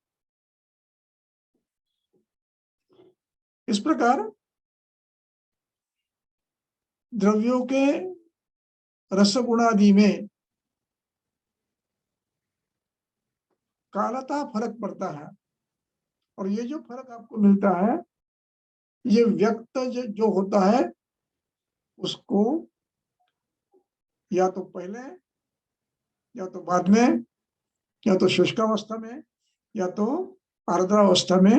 इस प्रकार द्रव्यों के रसगुणादि में कालतः फर्क पड़ता है, और ये जो फर्क आपको मिलता है, ये व्यक्त जो होता है उसको या तो पहले, या तो बाद में, या तो शुष्कावस्था में, या तो आर्द्रावस्था में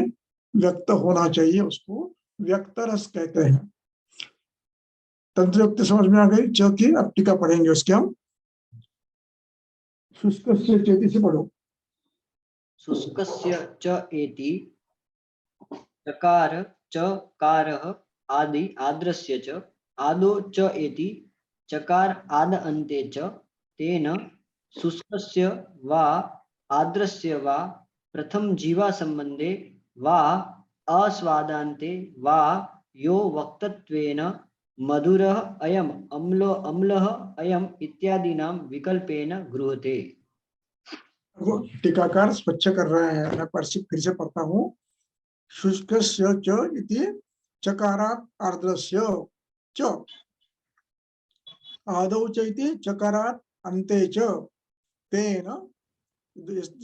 व्यक्त होना चाहिए। उसको व्यक्त रस कहते हैं। तंत्र युक्ति समझ में आ गई? जो कि अब टीका पढ़ेंगे उसके हम। शुष्क से चेती से पढ़ो। शुष्कस्य च एति चकार च कारः आदि आद्रस्य च आदो च एति चकार आद अन्ते च तेन शुष्कस्य वा आद्रस्य वा प्रथम जीवा संबंधे वा अस्वादान्ते वा यो वक्तत्वेन मधुरः अयम् अम्लः अयम् इत्यादीनां विकल्पेन गृह्यते। टीकाकार स्वच्छ कर रहे हैं, मैं फिर से पढ़ता हूँ। शुष्कस्य च इति चकारात् आर्द्रस्य च आदौ च इति चकारात् अन्ते च तेन,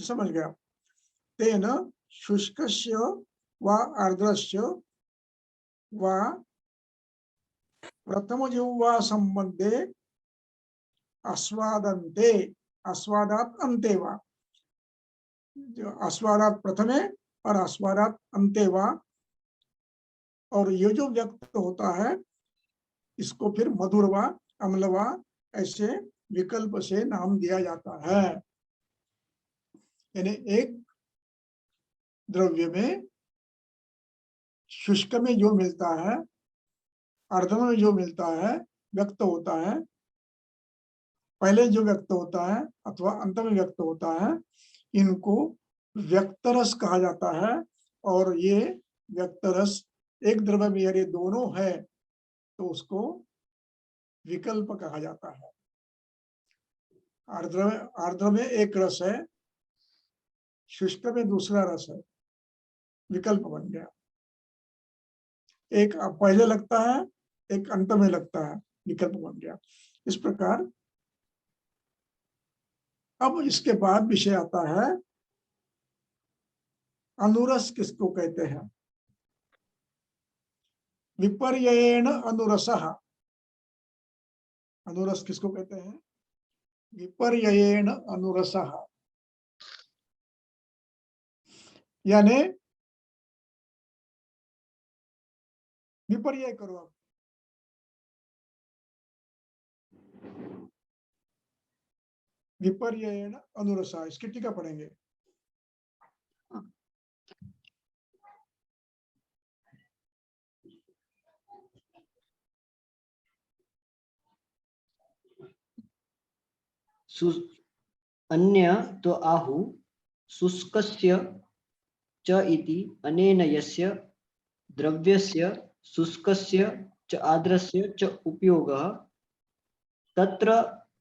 समझ गया, तेन शुष्कस्य वा आर्द्रस्य वा प्रथम जीवा संबंधे आस्वादन्ते, आस्वादात् अन्ते वा, आस्वादात् प्रथमे और आस्वादात् अन्ते वा, और ये जो व्यक्त होता है इसको फिर मधुरवा, अम्लवा ऐसे विकल्प से नाम दिया जाता है। यानी एक द्रव्य में शुष्क में जो मिलता है, आर्द्र में जो मिलता है, व्यक्त होता है, पहले जो व्यक्त होता है अथवा अंत में व्यक्त होता है, इनको व्यक्त रस कहा जाता है। और ये व्यक्त रस एक द्रव्य में यदि दोनों है तो उसको विकल्प कहा जाता है। आर्द्र में एक रस है, शुष्क में दूसरा रस है, विकल्प बन गया। एक पहले लगता है, एक अंत में लगता है, विकल्प बन गया। इस प्रकार अब इसके बाद विषय आता है अनुरस किसको कहते हैं? विपर्ययेण अनुरसः। अनुरस किसको कहते हैं? विपर्ययेण अनुरसः, यानी विपर्यय करो आप। विपर्ययेण अनुरसः, इसकी टीका पढ़ेंगे। अन्य तो आहु शुष्कस्य च इति अनेन यस्य द्रव्यस्य शुष्कस्य च आर्द्रस्य च उपयोगः तत्र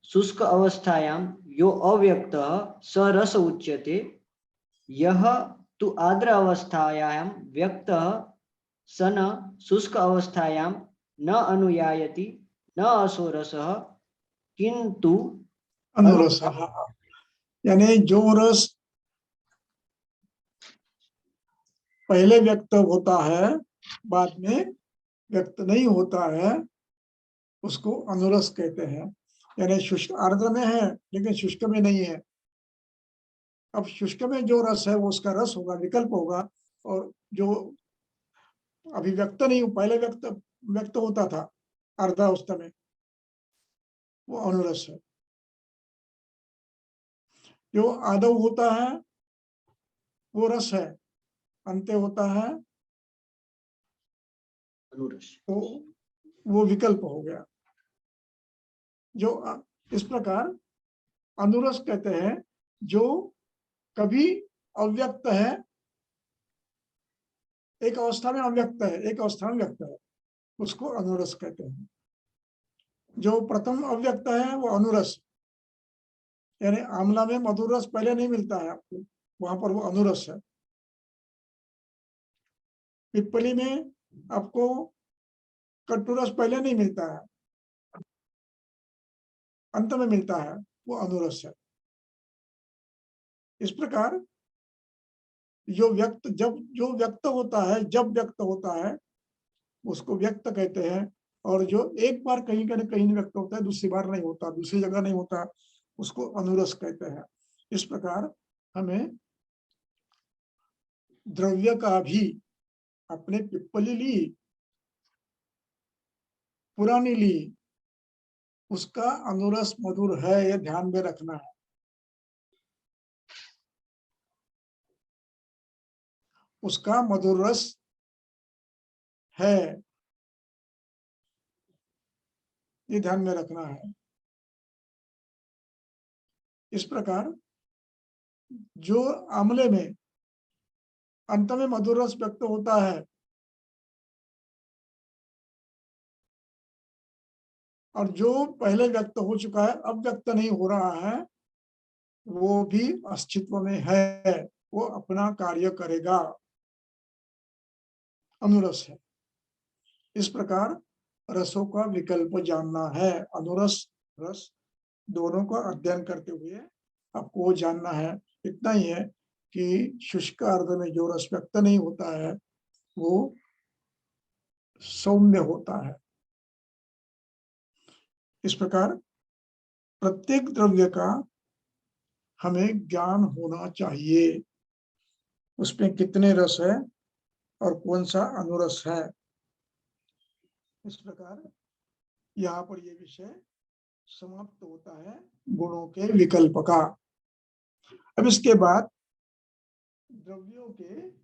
शुष्क अवस्थायां यो अव्यक्तः स रस उच्यते। यह तु आर्द्र अवस्थायां व्यक्तः स न शुष्क अवस्थायां न अनुयायति न असो रसः किंतु अनुरसः, यानी जो रस पहले व्यक्त होता है बाद में व्यक्त नहीं होता है उसको अनुरस कहते हैं। यानी शुष्क आर्द्र में है लेकिन शुष्क में नहीं है, अब शुष्क में जो रस है वो उसका रस होगा, विकल्प होगा, और जो अभिव्यक्त नहीं, पहले व्यक्त व्यक्त होता था अर्धावस्थ में, वो अनुरस है। जो आदव होता है वो रस है, अंत्य होता है अनुरस। तो वो विकल्प हो गया। जो इस प्रकार अनुरस कहते हैं जो कभी अव्यक्त है, एक अवस्था में अव्यक्त है, एक अवस्था में व्यक्त है, उसको अनुरस कहते हैं। जो प्रथम अव्यक्त है वो अनुरस, यानी आंवला में मधुर रस पहले नहीं मिलता है आपको, वहां पर वो अनुरस है। पिप्पली में आपको कटु रस पहले नहीं मिलता है, अंत में मिलता है, वो अनुरस है। इस प्रकार जो व्यक्त होता है, जब व्यक्त होता है उसको व्यक्त कहते हैं, और जो एक बार कहीं कहीं व्यक्त होता है, दूसरी बार नहीं होता, दूसरी जगह नहीं होता, उसको अनुरस कहते हैं। इस प्रकार हमें द्रव्य का भी, अपने पिप्पली ली, पुरानी ली, उसका अनुरस मधुर है, यह ध्यान में रखना है। उसका मधुर रस है, ये ध्यान में रखना है। इस प्रकार जो आंवले में अंत में मधुर रस व्यक्त होता है, और जो पहले व्यक्त हो चुका है अब व्यक्त नहीं हो रहा है, वो भी अस्तित्व में है, वो अपना कार्य करेगा, अनुरस है। इस प्रकार रसों का विकल्प जानना है। अनुरस रस दोनों का अध्ययन करते हुए आपको वो जानना है। इतना ही है कि शुष्क अर्ध में जो रस व्यक्त नहीं होता है वो सौम्य होता है। इस प्रकार प्रत्येक द्रव्य का हमें ज्ञान होना चाहिए, उसमें कितने रस है और कौन सा अनुरस है। इस प्रकार यहाँ पर यह विषय समाप्त होता है गुणों के विकल्प का। अब इसके बाद द्रव्यों के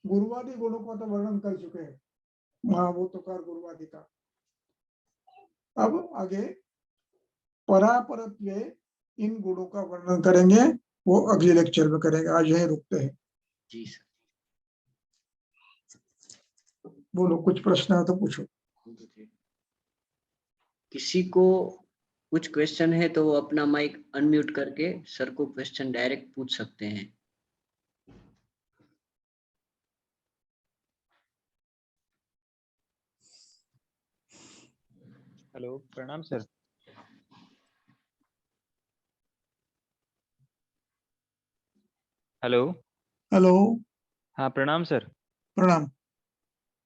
गुरुवादी गुणों का तो वर्णन कर चुके हैं, महाभूतकार गुरुवादी का। अब आगे परापरत्व इन गुणों का वर्णन करेंगे, वो अगले लेक्चर में करेंगे। आज यहीं रुकते हैं। जी सर। बोलो, कुछ प्रश्न है तो पूछो। किसी को कुछ क्वेश्चन है तो वो अपना माइक अनम्यूट करके सर को क्वेश्चन डायरेक्ट पूछ सकते हैं। हेलो, प्रणाम सर। हेलो। हेलो। हाँ, प्रणाम सर। प्रणाम।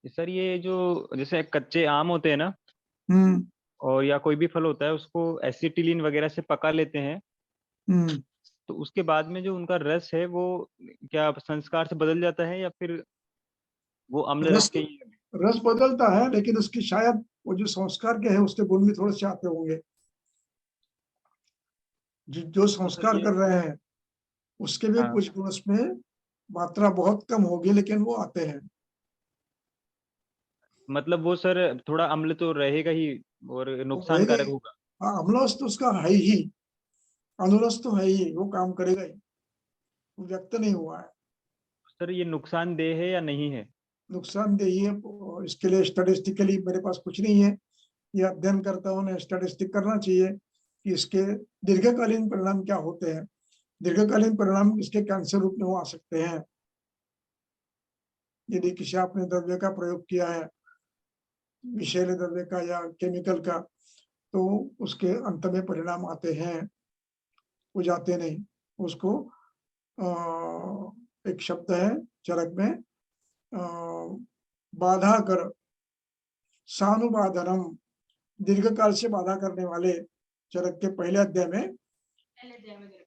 सर, ये जो जैसे कच्चे आम होते हैं ना, हम्म। और या कोई भी फल होता है, उसको एसिटिलीन वगैरह से पका लेते हैं, हम्म। तो उसके बाद में जो उनका रस है वो क्या संस्कार से बदल जाता है या फिर वो अम्ल रस रस के ही? रस बदलता है, लेकिन उसकी शायद वो जो संस्कार के है उसके गुण भी थोड़े से आते होंगे। जो तो सर संस्कार ये, कर रहे हैं उसके भी हाँ, कुछ गुण उसमें मात्रा बहुत कम होगी, लेकिन वो आते हैं। मतलब वो सर थोड़ा अम्ल तो रहेगा ही और वो रहेगा नुकसानकारक ही। होगा। हाँ, अम्लरस तो उसका है ही, अनुरस तो है ही, वो काम करेगा ही, वो व्यक्त नहीं हुआ है। सर ये नुकसानदेह है या नहीं है? नुकसानदेही है, इसके लिए स्टैटिस्टिकली मेरे पास कुछ नहीं है। ये अध्ययन करता ने स्टैटिस्टिक करना चाहिए कि इसके दीर्घकालीन परिणाम क्या होते हैं। दीर्घकालीन परिणाम इसके कैंसर रूप में हो आ सकते हैं। यदि किसी आपने द्रव्य का प्रयोग किया है, विषैले द्रव्य का या केमिकल का, तो उसके अंत में परिणाम आते हैं, वो जाते नहीं। उसको एक शब्द है चरक में, बाधा कर सानुबाधनम दीर्घ काल से बाधा करने वाले चरक के पहले अध्याय में,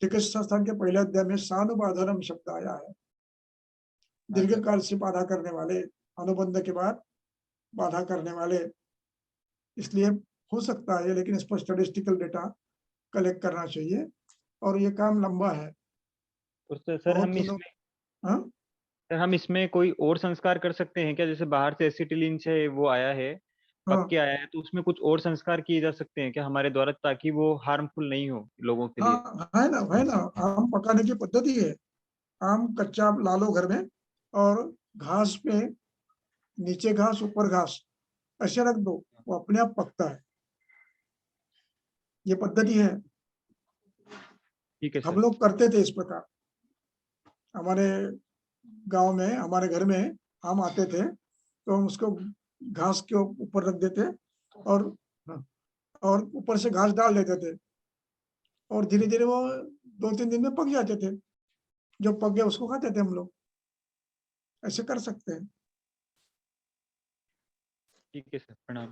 चिकित्सा स्थान के पहले अध्याय में सानुबाधनम शब्द आया है। दीर्घ काल से बाधा करने वाले, अनुबंध के बाद बाधा करने वाले, इसलिए हो सकता है, लेकिन इस पर स्टैटिस्टिकल डेटा कलेक्ट करना चाहिए और ये काम लंबा है। तो सर बहुत हम दिनों- इसमें हाँ? सर हम इसमें कोई और संस्कार कर सकते हैं क्या? जैसे बाहर से एसिटिलीन से वो आया है, पक के आया है, तो उसमें कुछ और संस्कार किए जा सकते हैं क्या हमारे द्वारा, ताकि वो हार्मफुल नहीं हो लोगों के लिए? हाँ, है ना, आम पकाने की पद्धति है। आम कच्चा आप ला लो घर में और घास पे, नीचे घास ऊपर घास ऐसे रख दो, वो अपने आप पकता है। ये पद्धति है, ठीक है हम सर। लोग करते थे इस प्रकार। हमारे गांव में, हमारे घर में आम आते थे तो हम उसको घास के ऊपर रख देते और ऊपर से घास डाल देते थे और धीरे धीरे वो 2-3 दिन में पक जाते थे। जब पक गया उसको खाते थे हम लोग। ऐसे कर सकते हैं। ठीक है सर, प्रणाम।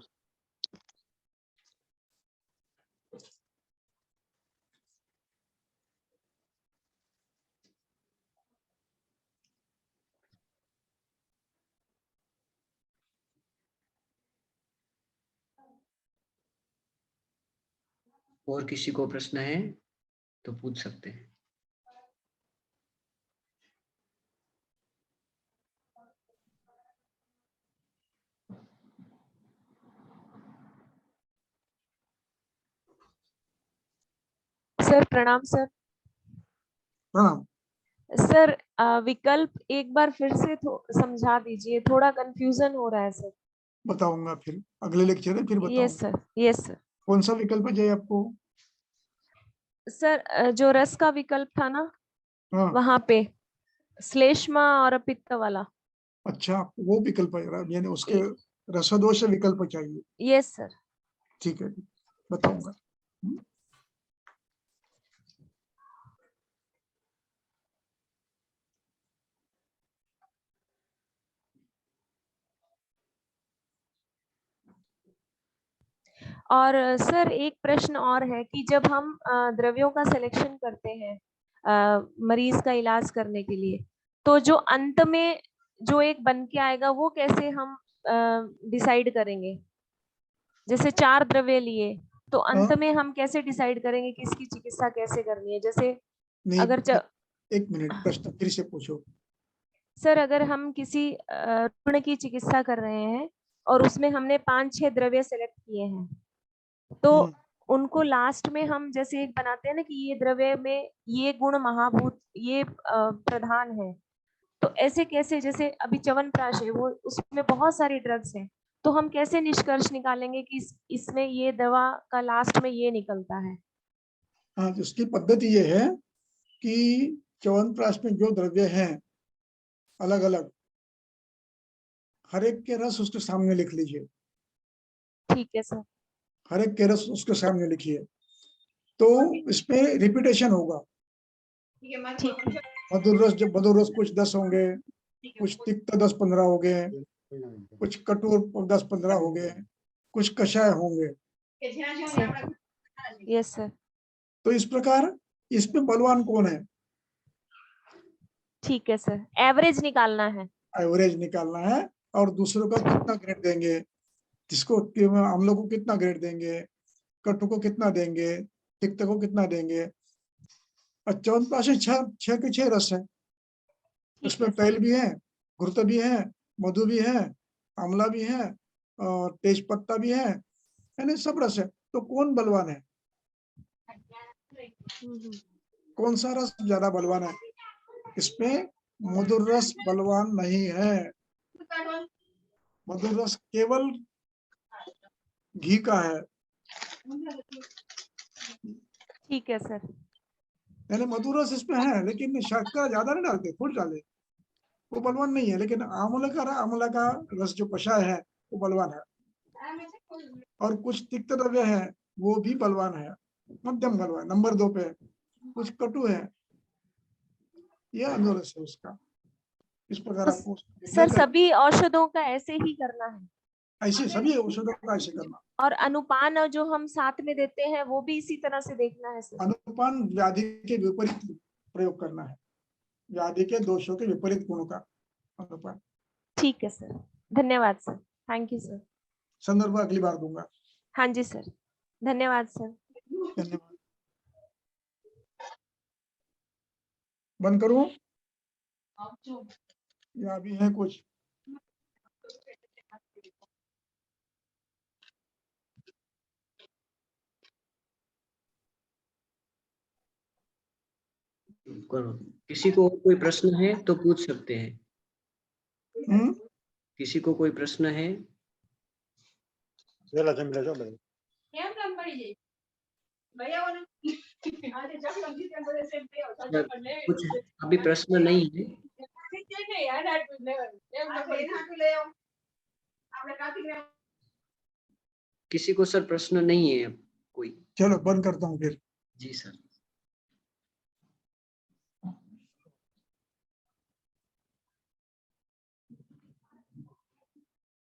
और किसी को प्रश्न है तो पूछ सकते हैं। सर प्रणाम सर। प्रणाम। सर विकल्प एक बार फिर से समझा दीजिए, थोड़ा कंफ्यूजन हो रहा है सर। बताऊंगा फिर अगले लेक्चर में, फिर बताऊंगा। Yes sir, yes sir. कौन सा विकल्प चाहिए आपको? सर जो रस का विकल्प था ना, हाँ, वहां पे श्लेष्मा और पित्त वाला। अच्छा, वो विकल्प है, यानी उसके रसदोष विकल्प चाहिए। Yes sir. ठीक है, बताऊंगा। और सर एक प्रश्न और है कि जब हम द्रव्यों का सिलेक्शन करते हैं मरीज का इलाज करने के लिए, तो जो अंत में जो एक बन के आएगा वो कैसे हम डिसाइड करेंगे? जैसे 4 द्रव्य लिए तो अंत में हम कैसे डिसाइड करेंगे कि इसकी चिकित्सा कैसे करनी है? जैसे नहीं, अगर एक मिनट, प्रश्न फिर से पूछो। सर अगर हम किसी रुग्ण की चिकित्सा कर रहे हैं और उसमें हमने 5-6 द्रव्य सेलेक्ट किए हैं, तो उनको लास्ट में हम जैसे एक बनाते हैं ना कि ये द्रव्य में ये गुण महाभूत, ये प्रधान है, तो ऐसे कैसे? जैसे अभी च्यवनप्राश है, वो उसमें बहुत सारी ड्रग्स हैं, तो हम कैसे निष्कर्ष निकालेंगे कि इसमें ये दवा का लास्ट में ये निकलता है? हाँ, तो उसकी पद्धति ये है कि च्यवनप्राश में जो द्रव्य हैं अलग अलग, हर एक के रस उसके सामने लिख लीजिए। ठीक है सर। हर एक के रस उसके सामने लिखिए, तो इसमें रिपीटेशन होगा। ठीक है। मधुर रस, जब मधुर रस कुछ 10 होंगे, कुछ तिक्त 10-15 हो गए, कुछ कटु 10-15 हो गए, कुछ कषाय होंगे। Yes sir. तो इस प्रकार इसमें बलवान कौन है, ठीक है सर, एवरेज निकालना है। एवरेज निकालना है। और दूसरों का कितना ग्रेड देंगे, जिसको हम लोग को कितना ग्रेड देंगे, कटु को कितना देंगे, तिक्त को कितना देंगे। और च्यवनप्राश 6 के 6 रस है, उसमें तैल भी है, घृत भी है, मधु भी है, आंवला भी है और तेज पत्ता भी है, यानी सब रस है। तो कौन बलवान है, कौन सा रस ज्यादा बलवान है? इसमें मधुर रस बलवान नहीं है। मधुर रस केवल घी का है, ठीक है सर। यानी मधुर रस इसमें है, लेकिन शर्करा ज्यादा नहीं डालते, थोड़ी डाले, वो बलवान नहीं है। लेकिन आंवला का रस जो कषाय है वो बलवान है। और कुछ तिक्त द्रव्य है वो भी बलवान है, मध्यम बलवान, नंबर 2 पे। कुछ कटु है, ये अनोरस है उसका। इस प्रकार आपको सर सभी औषधों का ऐसे ही करना है? ऐसे सभी औषधों का ऐसे करना। और अनुपान और जो हम साथ में देते हैं वो भी इसी तरह से देखना है सर। अनुपान व्याधि के विपरीत प्रयोग करना है, व्याधि के दोषों के विपरीत गुणों का अनुपान। ठीक है सर, धन्यवाद सर, थैंक यू सर। संदर्भ अगली बार दूंगा। हाँ जी सर, धन्यवाद सर। धन्यवाद। बंद करूं या अभी है कुछ? करो। किसी को कोई प्रश्न है तो पूछ सकते हैं। किसी को कोई प्रश्न है? कुछ अभी प्रश्न नहीं है। किसी को सर प्रश्न नहीं है कोई? चलो बंद करता हूँ फिर। जी सर।